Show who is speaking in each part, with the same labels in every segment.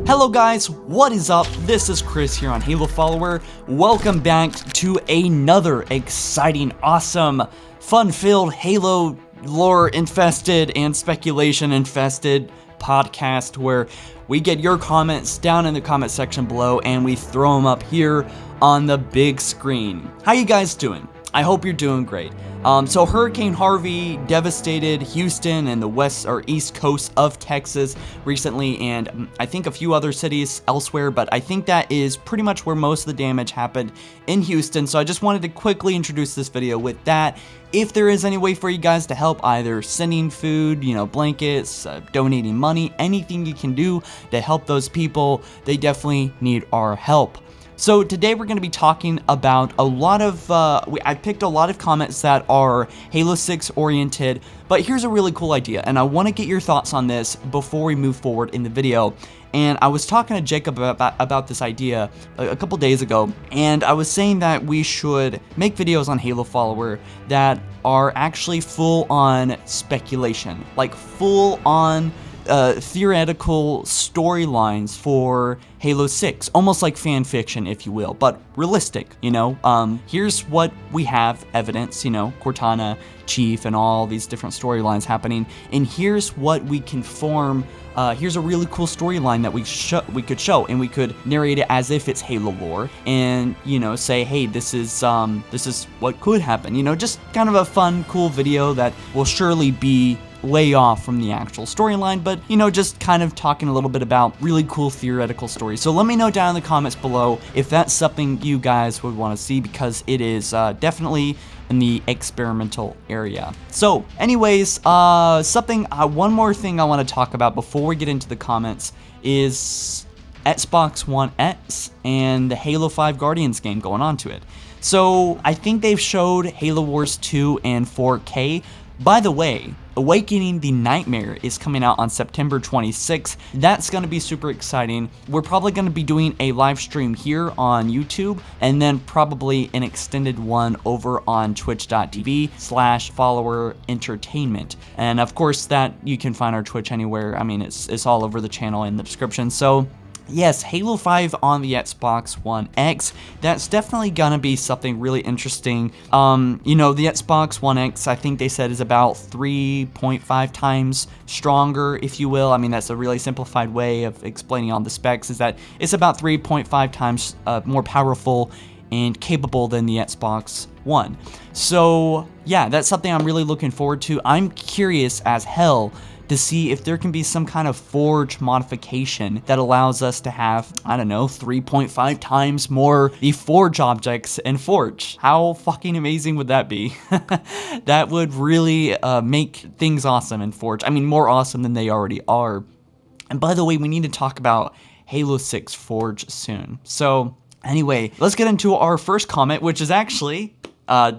Speaker 1: Hello guys, what is up? This is Chris here on HaloFollower. Welcome back to another exciting, awesome, fun-filled Halo lore infested and speculation infested podcast where we get your comments down in the comment section below and we throw them up here on the big screen. How you guys doing? I hope you're doing great. So Hurricane Harvey devastated Houston and the west or east coast of Texas recently, and I think a few other cities elsewhere, but I think that is pretty much where most of the damage happened in Houston. So I just wanted to quickly introduce this video with that. If there is any way for you guys to help, either sending food, blankets, donating money, anything you can do to help those people, they definitely need our help. So today we're going to be talking about a lot of, I picked a lot of comments that are Halo 6 oriented, but here's a really cool idea, and I want to get your thoughts on this before we move forward in the video. And I was talking to Jacob about this idea a couple days ago, and I was saying that we should make videos on HaloFollower that are actually full on speculation, like full on theoretical storylines for Halo 6, almost like fan fiction, if you will, but realistic, here's what we have evidence, Cortana, Chief, and all these different storylines happening, and here's what we can form. Here's a really cool storyline that we could show, and we could narrate it as if it's Halo lore, and say, hey, this is what could happen. Just kind of a fun, cool video that will surely be way off from the actual storyline, but just kind of talking a little bit about really cool theoretical stories. So let me know down in the comments below if that's something you guys would want to see, because it is definitely in the experimental area. So anyways, one more thing I want to talk about before we get into the comments is Xbox One X and the Halo 5 Guardians game going on to it. So I think they've showed Halo Wars 2 and 4K. By the way, Awakening the Nightmare is coming out on September 26th. That's going to be super exciting. We're probably going to be doing a live stream here on YouTube, and then probably an extended one over on twitch.tv/follower entertainment. And of course that you can find our Twitch anywhere. I mean, it's all over the channel in the description. So yes, Halo 5 on the Xbox One X, that's definitely gonna be something really interesting. The Xbox One X, I think they said, is about 3.5 times stronger, if you will. I mean, that's a really simplified way of explaining all the specs, is that it's about 3.5 times more powerful and capable than the Xbox One. So yeah, that's something I'm really looking forward to. I'm curious as hell to see if there can be some kind of Forge modification that allows us to have, 3.5 times more the Forge objects in Forge. How fucking amazing would that be? That would really make things awesome in Forge. I mean, more awesome than they already are. And by the way, we need to talk about Halo 6 Forge soon. So anyway, let's get into our first comment, which is actually...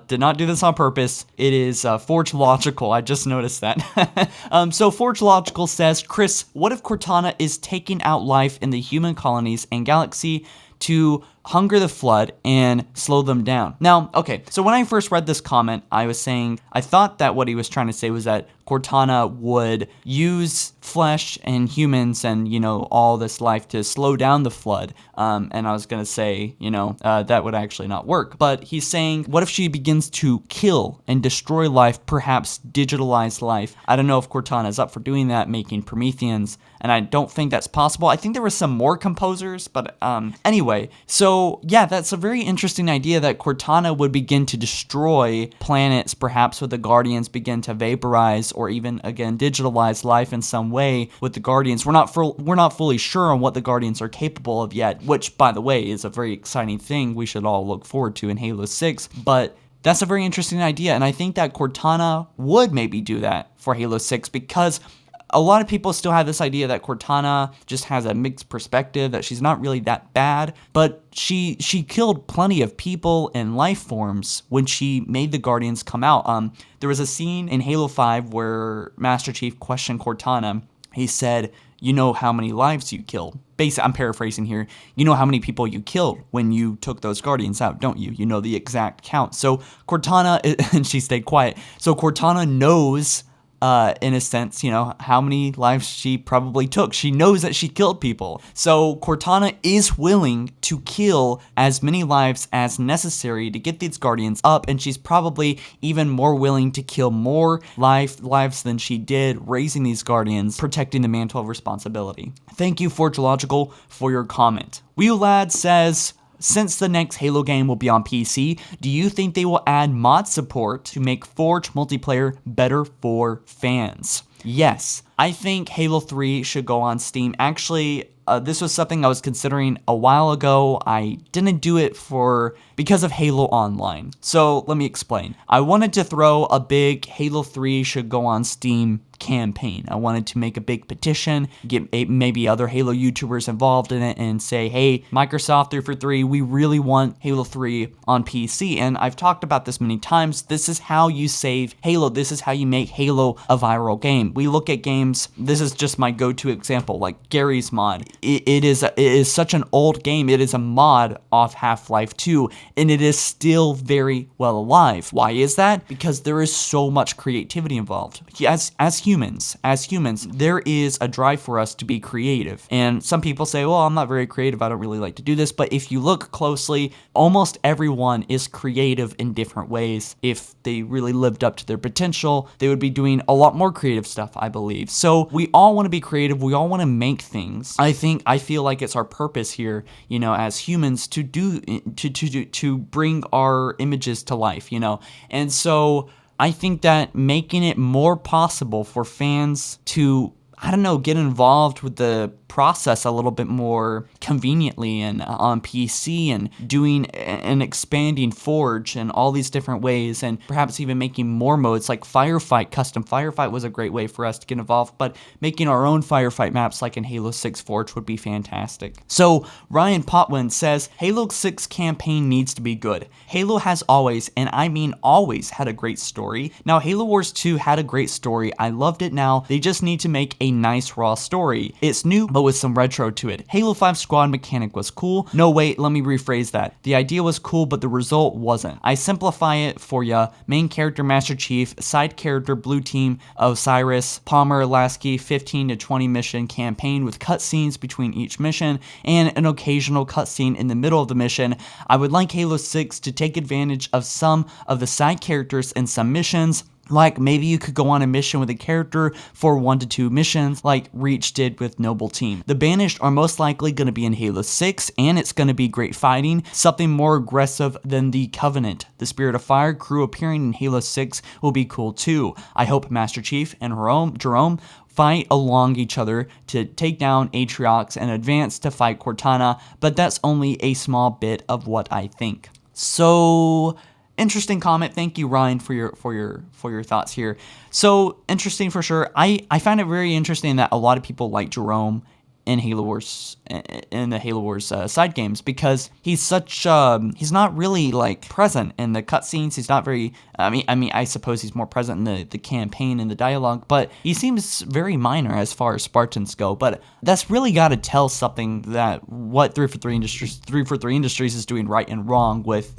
Speaker 1: did not do this on purpose. It is Forge Logical. I just noticed that. So Forge Logical says, Chris, what if Cortana is taking out life in the human colonies and galaxy to hunger the flood and slow them down? Now, okay, so when I first read this comment, I was saying, I thought that what he was trying to say was that Cortana would use flesh and humans and, all this life to slow down the flood. And I was going to say, that would actually not work. But he's saying, what if she begins to kill and destroy life, perhaps digitalize life? I don't know if Cortana is up for doing that, making Prometheans, and I don't think that's possible. I think there were some more composers, but anyway. So yeah, that's a very interesting idea that Cortana would begin to destroy planets, perhaps with the Guardians begin to vaporize, or even, again, digitalize life in some way with the Guardians. We're not fully sure on what the Guardians are capable of yet, which, by the way, is a very exciting thing we should all look forward to in Halo 6, but that's a very interesting idea, and I think that Cortana would maybe do that for Halo 6, because a lot of people still have this idea that Cortana just has a mixed perspective, that she's not really that bad, but she killed plenty of people and life forms when she made the Guardians come out. There was a scene in Halo 5 where Master Chief questioned Cortana. He said, you know how many lives you killed. Basically, I'm paraphrasing here. You know how many people you killed when you took those Guardians out, don't you? You know the exact count. So Cortana, and she stayed quiet. So Cortana knows in a sense, how many lives she probably took. She knows that she killed people. So Cortana is willing to kill as many lives as necessary to get these guardians up, and she's probably even more willing to kill more lives than she did raising these guardians, protecting the mantle of responsibility. Thank you, Forgeological, for your comment. Wheelad says, since the next Halo game will be on PC, do you think they will add mod support to make Forge multiplayer better for fans? Yes, I think Halo 3 should go on Steam. Actually, this was something I was considering a while ago. I didn't do it because of Halo Online. So let me explain. I wanted to throw a big Halo 3 should go on Steam campaign. I wanted to make a big petition, get maybe other Halo YouTubers involved in it, and say, hey, Microsoft 343, we really want Halo 3 on PC. And I've talked about this many times. This is how you save Halo. This is how you make Halo a viral game. We look at games, this is just my go-to example, like Gary's mod. It is such an old game. It is a mod off Half-Life 2, and it is still very well alive. Why is that? Because there is so much creativity involved. As humans, there is a drive for us to be creative. And some people say, well, I'm not very creative. I don't really like to do this. But if you look closely, almost everyone is creative in different ways. If they really lived up to their potential, they would be doing a lot more creative stuff, I believe. So we all want to be creative. We all want to make things. I feel like it's our purpose here, as humans to bring our images to life, And so I think that making it more possible for fans to, get involved with the process a little bit more conveniently and on PC, and doing and expanding Forge in all these different ways, and perhaps even making more modes like Firefight. Custom Firefight was a great way for us to get involved, but making our own Firefight maps like in Halo 6 Forge would be fantastic. So Ryan Potwin says, Halo 6 campaign needs to be good. Halo has always, and I mean always, had a great story. Now Halo Wars 2 had a great story. I loved it. Now they just need to make a nice raw story. It's new, but with some retro to it. Halo 5 squad mechanic was cool. No, wait, let me rephrase that. The idea was cool, but the result wasn't. I simplify it for ya. Main character Master Chief, side character Blue Team Osiris, Palmer Lasky, 15 to 20 mission campaign with cutscenes between each mission and an occasional cutscene in the middle of the mission. I would like Halo 6 to take advantage of some of the side characters in some missions. Like maybe you could go on a mission with a character for 1 to 2 missions like Reach did with Noble Team. The Banished are most likely going to be in Halo 6, and it's going to be great fighting, something more aggressive than the Covenant. The Spirit of Fire crew appearing in Halo 6 will be cool too. I hope Master Chief and Jerome fight along each other to take down Atriox and advance to fight Cortana, but that's only a small bit of what I think. So interesting comment. Thank you, Ryan, for your thoughts here. So interesting for sure. I find it very interesting that a lot of people like Jerome in Halo Wars, in the Halo Wars side games, because he's such he's not really like present in the cutscenes. He's not very. I suppose he's more present in the campaign and the dialogue, but he seems very minor as far as Spartans go. But that's really got to tell something that what 343 Industries is doing right and wrong with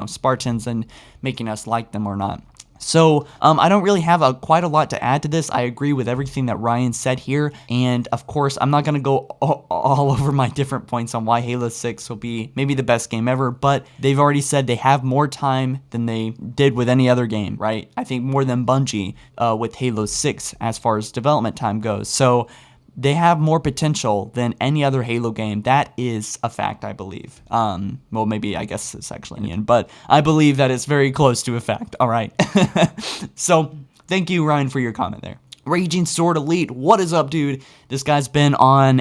Speaker 1: Spartans and making us like them or not. So I don't really have quite a lot to add to this. I agree with everything that Ryan said here, and of course I'm not going to go all over my different points on why Halo 6 will be maybe the best game ever, but they've already said they have more time than they did with any other game, right? I think more than Bungie with Halo 6 as far as development time goes. So they have more potential than any other Halo game. That is a fact, I believe. Well, maybe I guess it's actually Ian, but I believe that it's very close to a fact. All right. So thank you, Ryan, for your comment there. Raging Sword Elite, what is up, dude? This guy's been on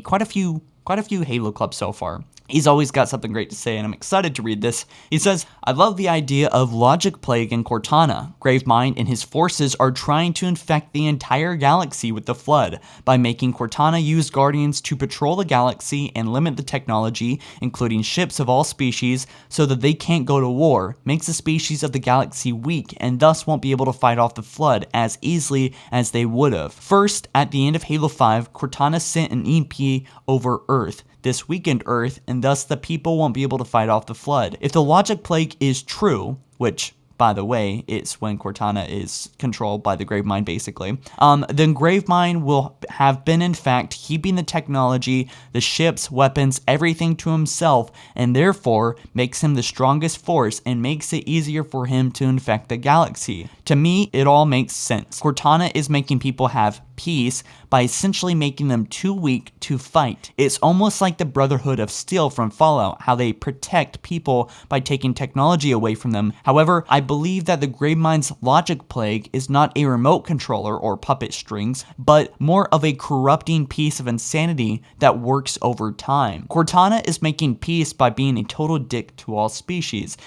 Speaker 1: quite a few Halo clubs so far. He's always got something great to say, and I'm excited to read this. He says, I love the idea of Logic Plague in Cortana. Gravemind and his forces are trying to infect the entire galaxy with the Flood by making Cortana use Guardians to patrol the galaxy and limit the technology, including ships of all species, so that they can't go to war, makes the species of the galaxy weak and thus won't be able to fight off the Flood as easily as they would have. First, at the end of Halo 5, Cortana sent an EP over Earth. This weakened Earth, and thus the people won't be able to fight off the Flood. If the Logic Plague is true, which by the way, it's when Cortana is controlled by the Gravemind, basically, then Gravemind will have been, in fact, keeping the technology, the ships, weapons, everything to himself, and therefore makes him the strongest force and makes it easier for him to infect the galaxy. To me, it all makes sense. Cortana is making people have peace by essentially making them too weak to fight. It's almost like the Brotherhood of Steel from Fallout, how they protect people by taking technology away from them. However, I believe that the Gravemind's logic plague is not a remote controller or puppet strings, but more of a corrupting piece of insanity that works over time. Cortana is making peace by being a total dick to all species.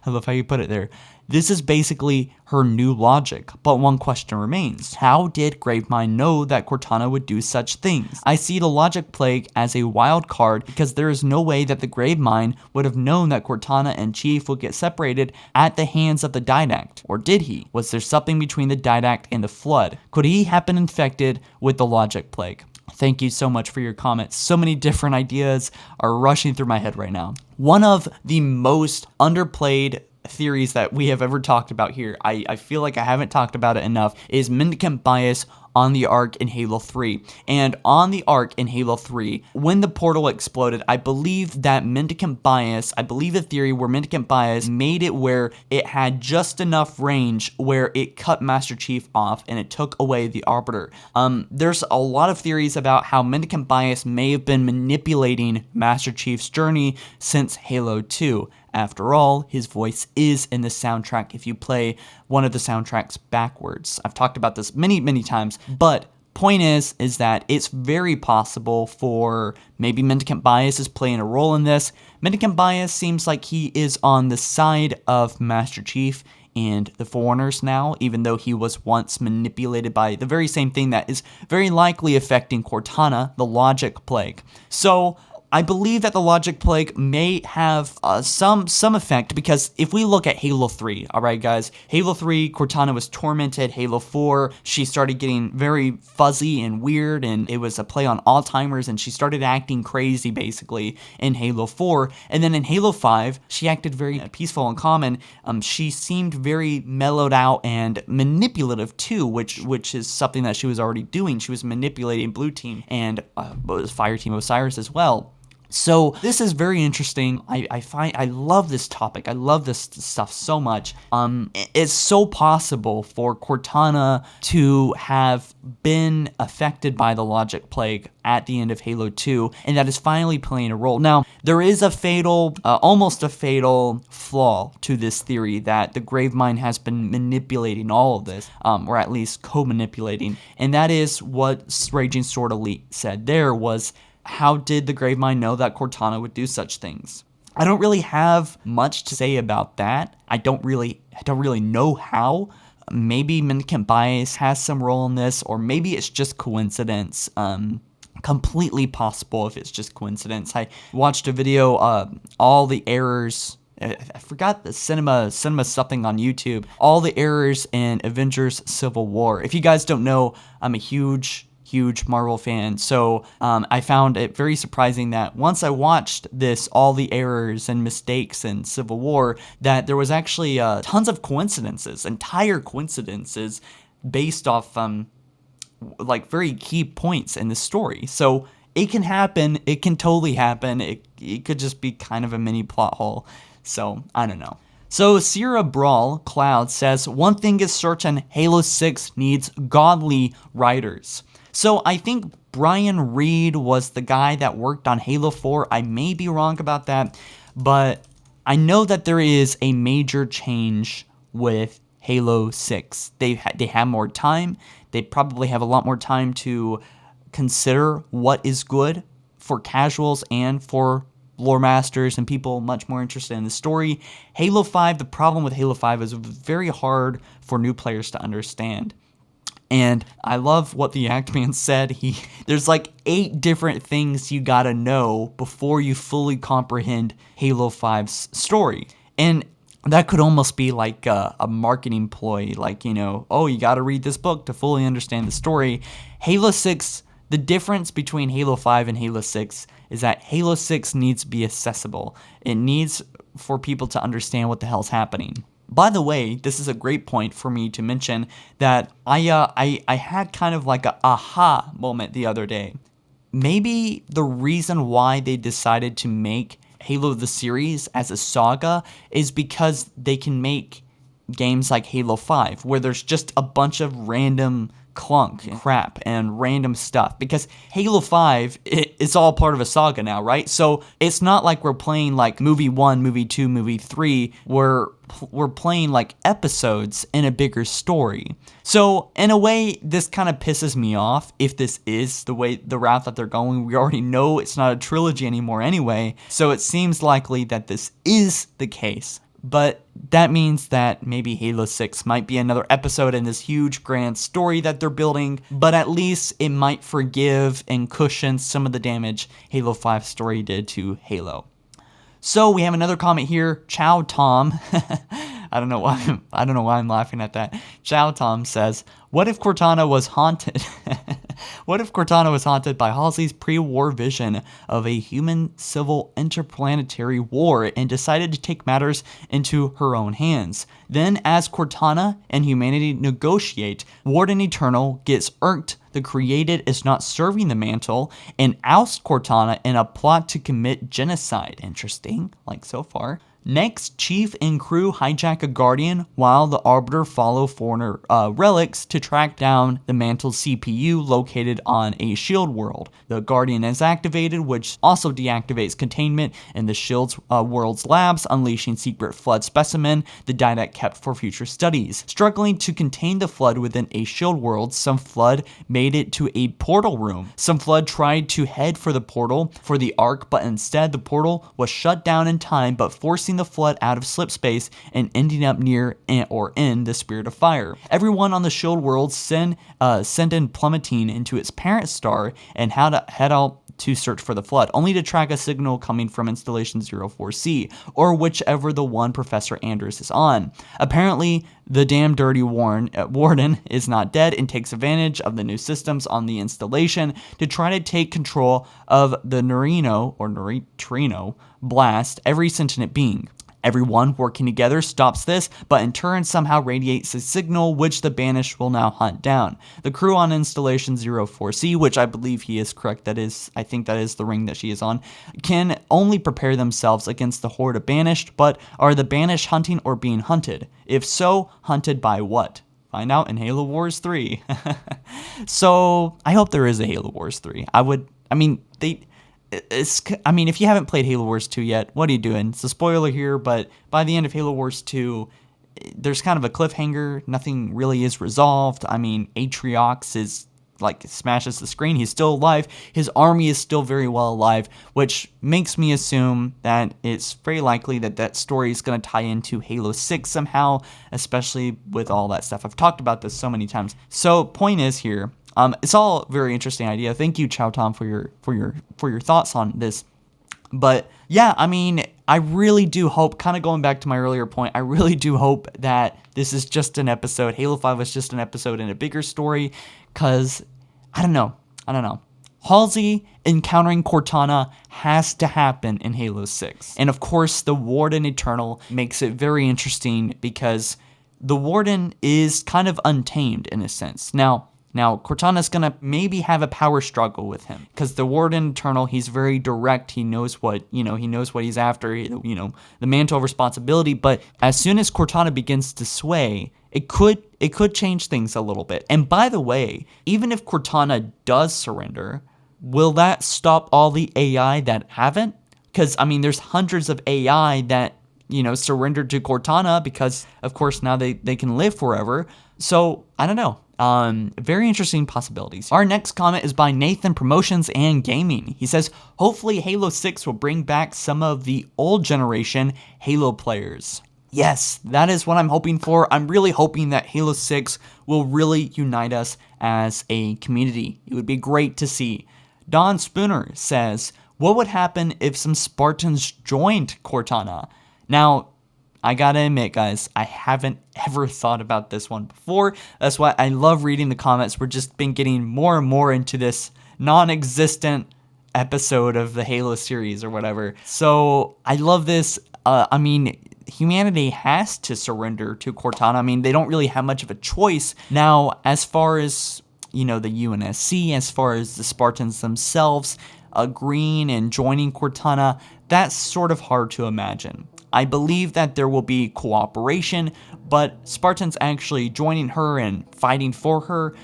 Speaker 1: I love how you put it there. This is basically her new logic, but one question remains. How did Gravemind know that Cortana would do such things? I see the logic plague as a wild card because there is no way that the Gravemind would have known that Cortana and Chief would get separated at the hands of the Didact. Or did he? Was there something between the Didact and the Flood? Could he have been infected with the logic plague? Thank you so much for your comments. So many different ideas are rushing through my head right now. One of the most underplayed theories that we have ever talked about here, I feel like I haven't talked about it enough, is mendicant bias on the Ark in Halo 3. And on the Ark in Halo 3, when the portal exploded, I believe that mendicant bias, I believe the theory where mendicant bias made it where it had just enough range where it cut Master Chief off and it took away the Arbiter. There's a lot of theories about how mendicant bias may have been manipulating Master Chief's journey since Halo 2. After all, his voice is in the soundtrack if you play one of the soundtracks backwards. I've talked about this many times, but point is that it's very possible for maybe mendicant bias is playing a role in this. Mendicant bias seems like he is on the side of Master Chief and the Foreigners now, even though he was once manipulated by the very same thing that is very likely affecting Cortana, the logic plague. So I believe that the logic plague may have some effect, because if we look at Halo 3, alright guys, Halo 3, Cortana was tormented. Halo 4, she started getting very fuzzy and weird, and it was a play on Alzheimer's, and she started acting crazy basically in Halo 4. And then in Halo 5, she acted very peaceful and calm, and she seemed very mellowed out and manipulative too, which is something that she was already doing. She was manipulating Blue Team and Fire Team Osiris as well. So this is very interesting. I love this topic. I love this stuff so much. It's so possible for Cortana to have been affected by the logic plague at the end of Halo 2, and that is finally playing a role. Now, there is a fatal, almost a fatal flaw to this theory that the Gravemind has been manipulating all of this, or at least co-manipulating, and that is what Raging Sword Elite said there was, how did the Gravemind know that Cortana would do such things? I don't really have much to say about that. I don't really know how. Maybe mendicant bias has some role in this, or maybe it's just coincidence. Completely possible if it's just coincidence. I watched a video, all the errors. I forgot the cinema something on YouTube. All the errors in Avengers Civil War. If you guys don't know, I'm a huge Marvel fan, so I found it very surprising that once I watched this, all the errors and mistakes in Civil War, that there was actually tons of coincidences, entire coincidences, based off like very key points in the story. So it can happen, it can totally happen, it could just be kind of a mini plot hole, so I don't know. So Sierra Brawl Cloud says, one thing is certain, Halo 6 needs godly writers. So I think Brian Reed was the guy that worked on Halo 4. I may be wrong about that, but I know that there is a major change with Halo 6. They have more time. They probably have a lot more time to consider what is good for casuals and for lore masters and people much more interested in the story. Halo 5, the problem with Halo 5 is it was very hard for new players to understand. And I love what the Actman said. There's like 8 different things you gotta know before you fully comprehend Halo 5's story. And that could almost be like a marketing ploy, like, you know, oh, you gotta read this book to fully understand the story. Halo 6, the difference between Halo 5 and Halo 6 is that Halo 6 needs to be accessible. It needs for people to understand what the hell's happening. By the way, this is a great point for me to mention that I had kind of like a aha moment the other day. Maybe the reason why they decided to make Halo the series as a saga is because they can make games like Halo 5, where there's just a bunch of random crap and random stuff, because Halo 5 it's all part of a saga now, right? So it's not like we're playing like movie 1, movie 2, movie 3, where we're playing like episodes in a bigger story. So in a way, this kind of pisses me off if this is the route that they're going. We already know it's not a trilogy anymore anyway, so it seems likely that this is the case. But that means that maybe Halo 6 might be another episode in this huge grand story that they're building, but at least it might forgive and cushion some of the damage Halo 5 story did to Halo. So we have another comment here. Chow Tom, I don't know why I'm laughing at that. Chow Tom says, "What if Cortana was haunted? What if Cortana was haunted by Halsey's pre-war vision of a human civil interplanetary war and decided to take matters into her own hands? Then, as Cortana and humanity negotiate, Warden Eternal gets irked the created is not serving the mantle and ousts Cortana in a plot to commit genocide." Interesting, like so far. Next, Chief and crew hijack a Guardian while the Arbiter follow Foreigner relics to track down the Mantle's CPU located on a shield world. The Guardian is activated, which also deactivates containment in the shield's world's labs, unleashing secret flood specimen, the Didact kept for future studies. Struggling to contain the flood within a shield world, some flood made it to a portal room. Some flood tried to head for the portal for the Ark, but instead the portal was shut down in time, but forcing the flood out of slip space and ending up near or in the Spirit of Fire. Everyone on the shield world send in plummeting into its parent star and head out to search for the flood, only to track a signal coming from Installation 04C, or whichever the one Professor Anders is on. Apparently, the damn dirty warden is not dead and takes advantage of the new systems on the installation to try to take control of the neutrino blast every sentient being. Everyone working together stops this, but in turn somehow radiates a signal which the Banished will now hunt down. The crew on Installation 04C, which I believe he is correct, I think that is the ring that she is on, can only prepare themselves against the horde of Banished, but are the Banished hunting or being hunted? If so, hunted by what? Find out in Halo Wars 3. So, I hope there is a Halo Wars 3. If you haven't played Halo Wars 2 yet, what are you doing? It's a spoiler here, but by the end of Halo Wars 2, there's kind of a cliffhanger. Nothing really is resolved. Atriox is smashes the screen. He's still alive. His army is still very well alive, which makes me assume that it's very likely that story is going to tie into Halo 6 somehow, especially with all that stuff. I've talked about this so many times. So point is here, it's all a very interesting idea. Thank you, Chow Tom, for your thoughts on this. But yeah, I really do hope, kind of going back to my earlier point, I really do hope that this is just an episode. Halo 5 was just an episode in a bigger story, because I don't know. Halsey encountering Cortana has to happen in Halo 6. And of course, the Warden Eternal makes it very interesting because the Warden is kind of untamed in a sense. Now Cortana's gonna maybe have a power struggle with him, because the Warden Eternal, he's very direct. He knows what he's after. The mantle of responsibility. But as soon as Cortana begins to sway, it could change things a little bit. And by the way, even if Cortana does surrender, will that stop all the AI that haven't? Because there's hundreds of AI that surrendered to Cortana because, of course, now they can live forever. So I don't know. Very interesting possibilities. Our next comment is by Nathan Promotions and Gaming. He says, hopefully Halo 6 will bring back some of the old generation Halo players. Yes, that is what I'm hoping for. I'm really hoping that Halo 6 will really unite us as a community. It would be great to see. Don Spooner says, what would happen if some Spartans joined Cortana? Now, I gotta admit, guys, I haven't ever thought about this one before. That's why I love reading the comments. We're just been getting more and more into this non-existent episode of the Halo series or whatever. So I love this. humanity has to surrender to Cortana. I mean, they don't really have much of a choice. Now, as far as, you know, the UNSC, as far as the Spartans themselves agreeing and joining Cortana, that's sort of hard to imagine. I believe that there will be cooperation, but Spartans actually joining her and fighting for her,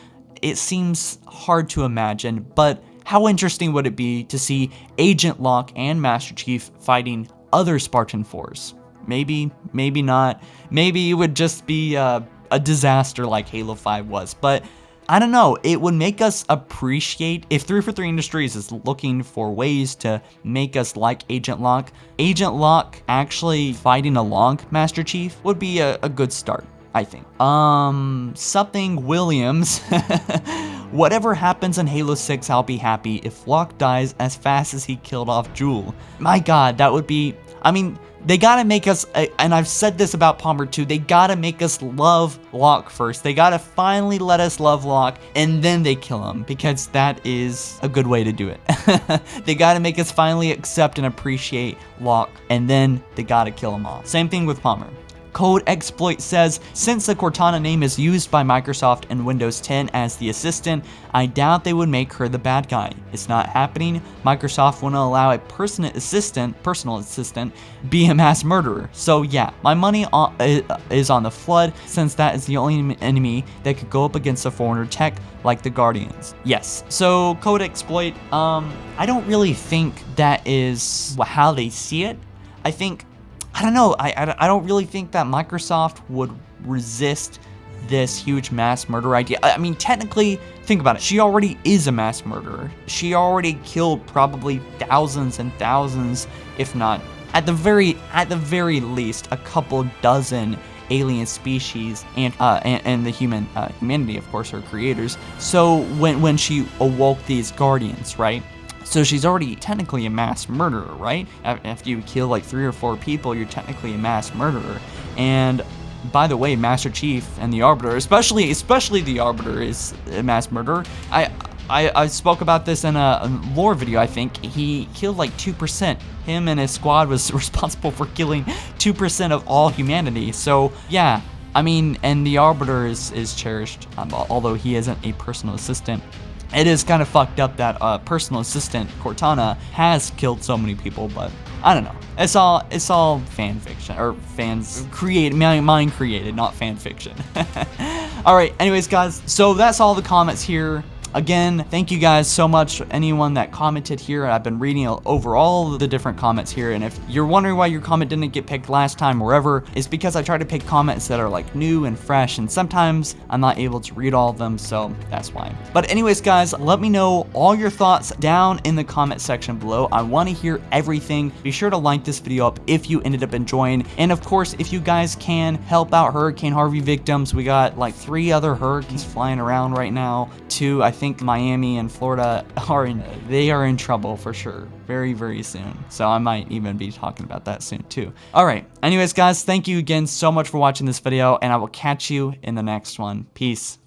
Speaker 1: it seems hard to imagine. But how interesting would it be to see Agent Locke and Master Chief fighting other Spartan force? Maybe, maybe not. Maybe it would just be a disaster like Halo 5 was. But I don't know, it would make us appreciate, if 343 Industries is looking for ways to make us like Agent Locke actually fighting along Master Chief would be a good start, I think. Something Williams. Whatever happens in Halo 6, I'll be happy if Locke dies as fast as he killed off Jewel. My god, that would be, I mean, they gotta make us, and I've said this about Palmer too, they gotta make us love Locke first. They gotta finally let us love Locke, and then they kill him, because that is a good way to do it. They gotta make us finally accept and appreciate Locke, and then they gotta kill him off. Same thing with Palmer. Code Exploit says, since the Cortana name is used by Microsoft in Windows 10 as the assistant, I doubt they would make her the bad guy. It's not happening. Microsoft wouldn't allow a personal assistant, be a mass murderer. So yeah, my money is on the Flood, since that is the only enemy that could go up against a foreigner tech like the Guardians. Yes, so Code Exploit, I don't really think that is how they see it. I don't know, I don't really think that Microsoft would resist this huge mass murder idea. I mean, technically, think about it. She already is a mass murderer. She already killed probably thousands and thousands, if not, at the very least, a couple dozen alien species and the humanity, of course, her creators. So when she awoke these Guardians, right? So she's already technically a mass murderer, right? After you kill like 3 or 4 people, you're technically a mass murderer. And by the way, Master Chief and the Arbiter, especially the Arbiter, is a mass murderer. I spoke about this in a lore video, I think. He killed like 2%. Him and his squad was responsible for killing 2% of all humanity. So yeah, I mean, and the Arbiter is cherished, although he isn't a personal assistant. It is kind of fucked up that personal assistant Cortana has killed so many people, but I don't know. It's all fan fiction, or fans create, mind created, not fan fiction. All right, anyways, guys, so that's all the comments here. Again, thank you guys so much, anyone that commented here. I've been reading over all of the different comments here, and if you're wondering why your comment didn't get picked last time or ever, it's because I try to pick comments that are like new and fresh, and sometimes I'm not able to read all of them, so that's why. But anyways, guys, let me know all your thoughts down in the comment section below. I want to hear everything. Be sure to like this video up if you ended up enjoying, and of course, if you guys can help out Hurricane Harvey victims, we got like 3 other hurricanes flying around right now. 2, I think Miami and Florida are in trouble for sure, very, very soon. So I might even be talking about that soon too. All right, anyways, guys, thank you again so much for watching this video, and I will catch you in the next one. Peace.